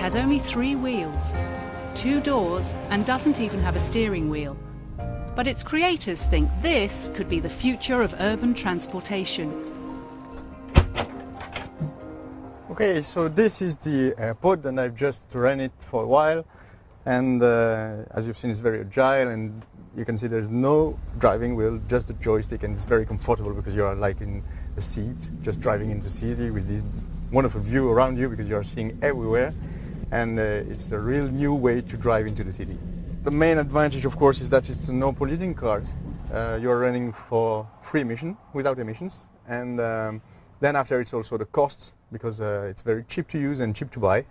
has only 3 wheels, 2 doors, and doesn't even have a steering wheel. But its creators think this could be the future of urban transportation. Okay, so this is the AirPod, and I've just run it for a while. And as you've seen, it's very agile, and you can see there's no driving wheel, just a joystick, and it's very comfortable because you are like in a seat, just driving in the city with this wonderful view around you because you are seeing everywhere. And it's a real new way to drive into the city. The main advantage, of course, is that it's no polluting cars. You're running for free emission, without emissions. And then after, it's also the cost, because it's very cheap to use and cheap to buy.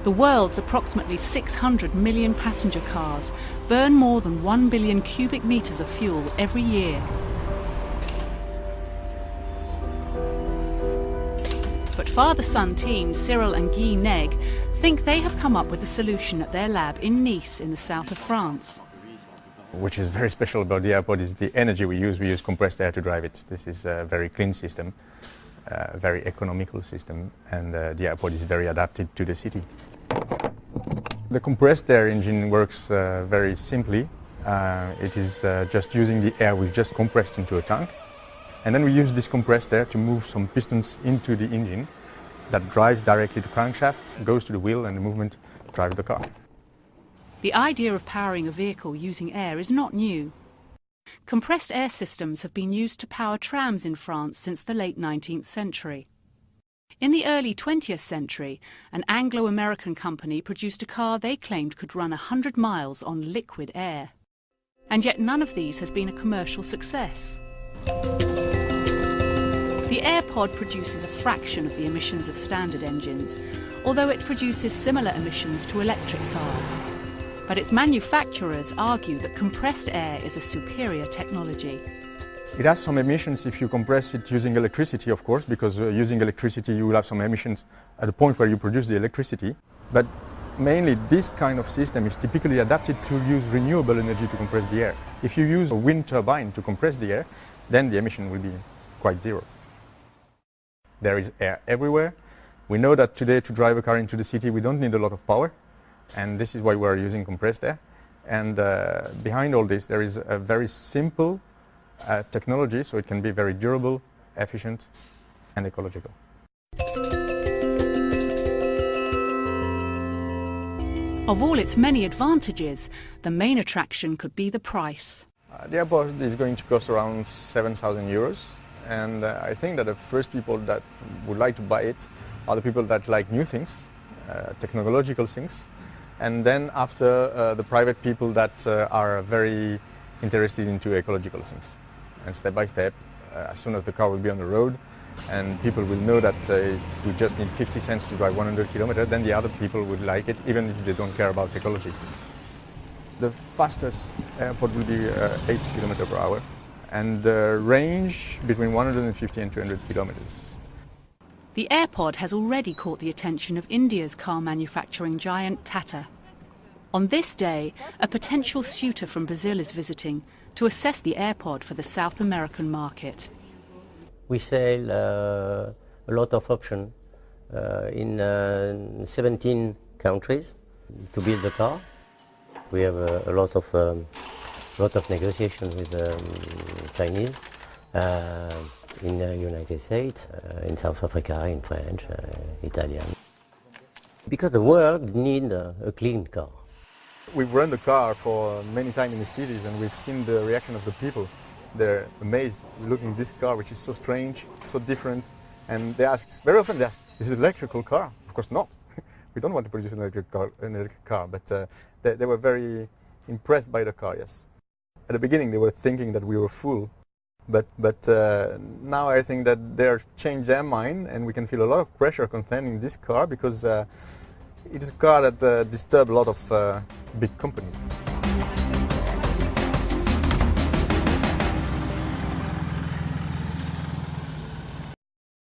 The world's approximately 600 million passenger cars burn more than 1 billion cubic meters of fuel every year. But father-son team Cyril and Guy Neg think they have come up with a solution at their lab in Nice in the south of France. Which is very special about the AirPod is the energy we use. We use compressed air to drive it. This is a very clean system, a very economical system, and the AirPod is very adapted to the city. The compressed air engine works very simply. It is just using the air we've just compressed into a tank. And then we use this compressed air to move some pistons into the engine that drives directly to the crankshaft, goes to the wheel, and the movement drives the car. The idea of powering a vehicle using air is not new. Compressed air systems have been used to power trams in France since the late 19th century. In the early 20th century, an Anglo-American company produced a car they claimed could run 100 miles on liquid air. And yet none of these has been a commercial success. The AirPod produces a fraction of the emissions of standard engines, although it produces similar emissions to electric cars. But its manufacturers argue that compressed air is a superior technology. It has some emissions if you compress it using electricity, of course, because using electricity you will have some emissions at the point where you produce the electricity. But mainly this kind of system is typically adapted to use renewable energy to compress the air. If you use a wind turbine to compress the air, then the emission will be quite zero. There is air everywhere. We know that today to drive a car into the city we don't need a lot of power, and this is why we are using compressed air. And behind all this there is a very simple technology, so it can be very durable, efficient and ecological. Of all its many advantages, the main attraction could be the price. The AirPod is going to cost around 7,000 euros, and I think that the first people that would like to buy it are the people that like new things, technological things, and then after the private people that are very interested into ecological things. And step by step, as soon as the car will be on the road and people will know that we just need 50 cents to drive 100 kilometers, then the other people would like it, even if they don't care about ecology. The fastest AirPod will be 80 kilometers per hour, and the range between 150 and 200 kilometers. The AirPod has already caught the attention of India's car manufacturing giant Tata. On this day, a potential suitor from Brazil is visiting to assess the AirPod for the South American market. We sell a lot of options in 17 countries to build the car. We have a lot of negotiations with Chinese in the United States, in South Africa, in French, Italian. Because the world needs a clean car. We've run the car for many times in the cities, and we've seen the reaction of the people. They're amazed looking at this car, which is so strange, so different. And they ask, very often they ask, is it an electrical car? Of course not. We don't want to produce an electric car, but they were very impressed by the car, yes. At the beginning they were thinking that we were fool, but now I think that they've changed their mind, and we can feel a lot of pressure concerning this car because it is a car that disturbs a lot of big companies.